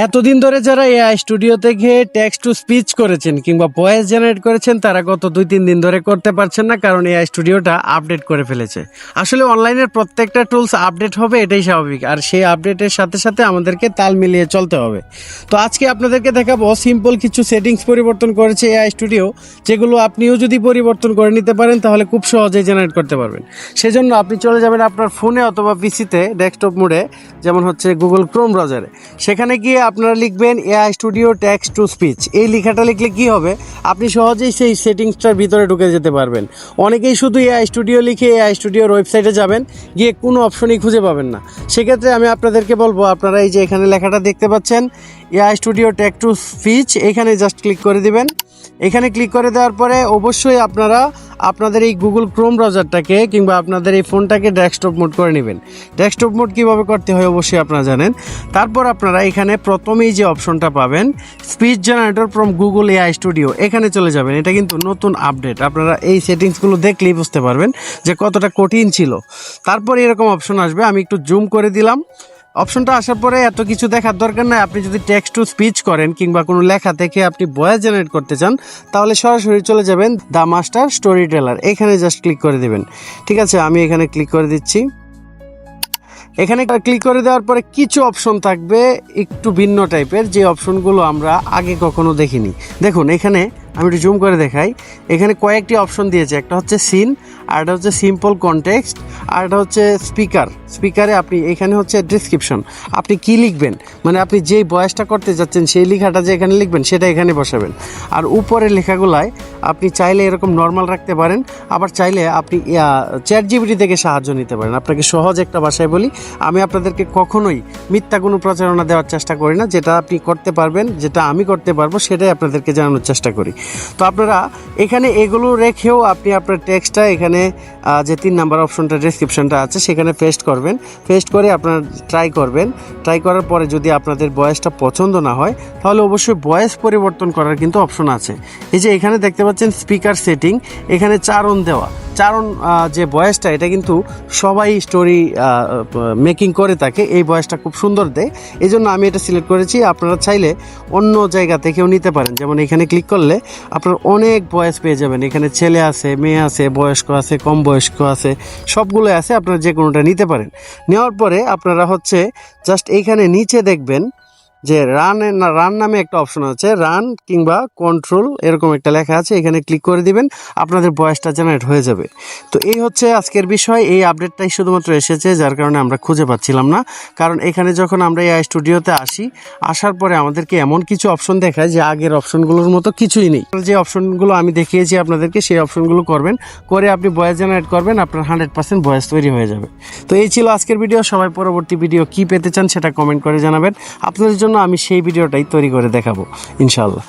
এতদিন ধরে যারা এআই স্টুডিও থেকে টেক্সট টু স্পিচ করেছেন কিংবা ভয়েস জেনারেট করেছেন তারা গত 2-3 দিন ধরে করতে পারছেন না, কারণ এআই স্টুডিওটা আপডেট করে ফেলেছে। আসলে অনলাইনের প্রত্যেকটা টুলস আপডেট হবে, এটাই স্বাভাবিক, আর সেই আপডেটের সাথে সাথে আমাদেরকে তাল মিলিয়ে চলতে হবে। তো আজকে আপনাদেরকে দেখাবো সিম্পল কিছু সেটিংস পরিবর্তন করেছে এআই স্টুডিও, যেগুলো আপনিও যদি পরিবর্তন করে নিতে পারেন তাহলে খুব সহজেই জেনারেট করতে পারবেন। সেজন্য আপনি চলে যাবেন আপনার ফোনে অথবা পিসিতে ডেস্কটপ মোডে, যেমন হচ্ছে গুগল ক্রোম ব্রাউজারে। সেখানে গিয়ে আপনারা লিখবেন AI studio text to speech. এই লেখাটা লিখলে কি হবে, আপনি সহজেই সেই সেটিংসটার ভিতরে ঢুকে যেতে পারবেন। অনেকেই শুধু এআই স্টুডিও লিখে এআই স্টুডিওর ওয়েবসাইটে যাবেন, গিয়ে কোনো অপশনই খুঁজে পাবেন না। সেক্ষেত্রে আমি আপনাদেরকে বলবো, আপনারা এই যে এখানে লেখাটা দেখতে পাচ্ছেন AI studio text to speech, এখানে জাস্ট ক্লিক করে দিবেন। এখানে ক্লিক করে দেওয়ার পরে অবশ্যই আপনারা আপনাদের এই গুগল ক্রোম ব্রাউজারটাকে কিংবা আপনাদের এই ফোনটাকে ডেস্কটপ মোড করে নেবেন। ডেস্কটপ মোড কীভাবে করতে হয় অবশ্যই আপনারা জানেন। তারপর আপনারা এখানে প্রথমেই যে অপশনটা পাবেন speech generator from Google AI studio, এখানে চলে যাবেন। এটা কিন্তু নতুন আপডেট, আপনারা এই সেটিংসগুলো দেখলেই বুঝতে পারবেন যে কতটা কঠিন ছিল। তারপর এরকম অপশন আসবে, আমি একটু জুম করে দিলাম। অপশনটা আসার পরে এত কিছু দেখার দরকার নাই। আপনি যদি টেক্সট টু স্পিচ করেন কিংবা কোনো লেখা থেকে আপনি ভয়েস জেনারেট করতে চান, তাহলে সরাসরি চলে যাবেন দ্য মাস্টার স্টোরি টেলার, এখানে জাস্ট ক্লিক করে দেবেন। ঠিক আছে, আমি এখানে ক্লিক করে দিচ্ছি। এখানে ক্লিক করে দেওয়ার পরে কিছু অপশন থাকবে একটু ভিন্ন টাইপের, যে অপশনগুলো আমরা আগে কখনো দেখিনি। দেখুন এখানে আমি একটু জুম করে দেখাই, এখানে কয়েকটি অপশন দিয়েছে। একটা হচ্ছে সিন, আর একটা হচ্ছে সিম্পল কনটেক্সট, আর একটা হচ্ছে স্পিকারে আপনি এখানে হচ্ছে ডেসক্রিপশন, আপনি কি লিখবেন, মানে আপনি যেই ভয়েসটা করতে যাচ্ছেন সেই লেখাটা যে এখানে লিখবেন সেটা এখানে বসাবেন। আর উপরের লেখাগুলায় আপনি চাইলে এরকম নর্মাল রাখতে পারেন, আবার চাইলে আপনি চ্যাট জিপিটি থেকে সাহায্য নিতে পারেন। আপনাকে সহজ একটা ভাষায় বলি, আমি আপনাদেরকে কখনোই মিথ্যা কোনো প্রচারণা দেওয়ার চেষ্টা করি না। যেটা আপনি করতে পারবেন, যেটা আমি করতে পারবো, সেটাই আপনাদেরকে জানানোর চেষ্টা করি। তো আপনারা এখানে এগুলো রেখেও আপনি আপনার টেক্সটটা এখানে যে 3 নাম্বার অপশনটা ডেসক্রিপশনটা আছে সেখানে পেস্ট করবেন। পেস্ট করে আপনারা ট্রাই করবেন। ট্রাই করার পরে যদি আপনাদের ভয়েসটা পছন্দ না হয়, তাহলে অবশ্যই ভয়েস পরিবর্তন করার কিন্তু অপশন আছে। এই যে এখানে দেখতে পাচ্ছেন স্পিকার সেটিং, এখানে চারণ দেওয়া। চারণ যে ভয়েসটা, এটা কিন্তু সবাই স্টোরি মেকিং করে থাকে, এই ভয়েসটা খুব সুন্দর দেয়, এই জন্য আমি এটা সিলেক্ট করেছি। আপনারা চাইলে অন্য জায়গা থেকেও নিতে পারেন, যেমন এখানে ক্লিক করলে আপনার অনেক ভয়েস পেয়ে যাবেন। এখানে ছেলে আছে, মেয়ে আছে, বয়স্ক আছে, কম বয়স্ক আছে, সবগুলো আছে, আপনারা যে কোনোটা নিতে পারেন। নেওয়ার পরে আপনারা হচ্ছে জাস্ট এইখানে নিচে দেখবেন যে রান নামে একটা অপশন আছে, রান কিংবা কন্ট্রোল এরকম একটা লেখা আছে, এখানে ক্লিক করে দিবেন, আপনাদের ভয়েসটা জেনারেট হয়ে যাবে। তো এই হচ্ছে আজকের বিষয়। এই আপডেটটাই শুধুমাত্র এসেছে, যার কারণে আমরা খুঁজে পাচ্ছিলাম না। কারণ এখানে যখন আমরা এআই স্টুডিওতে আসার পরে আমাদেরকে এমন কিছু অপশন দেখায় যে আগের অপশনগুলোর মতো কিছুই নেই। যে অপশনগুলো আমি দেখিয়েছি আপনাদেরকে, সেই অপশনগুলো করবেন, করে আপনি ভয়েস জেনারেট করবেন, আপনার 100% ভয়েস তৈরি হয়ে যাবে। তো এই ছিল আজকের ভিডিও। সবাই পরবর্তী ভিডিও কি পেতে চান সেটা কমেন্ট করে জানাবেন। আপনাদের জন্য আমি সেই ভিডিওটাই তৈরি করে দেখাবো ইনশাআল্লাহ।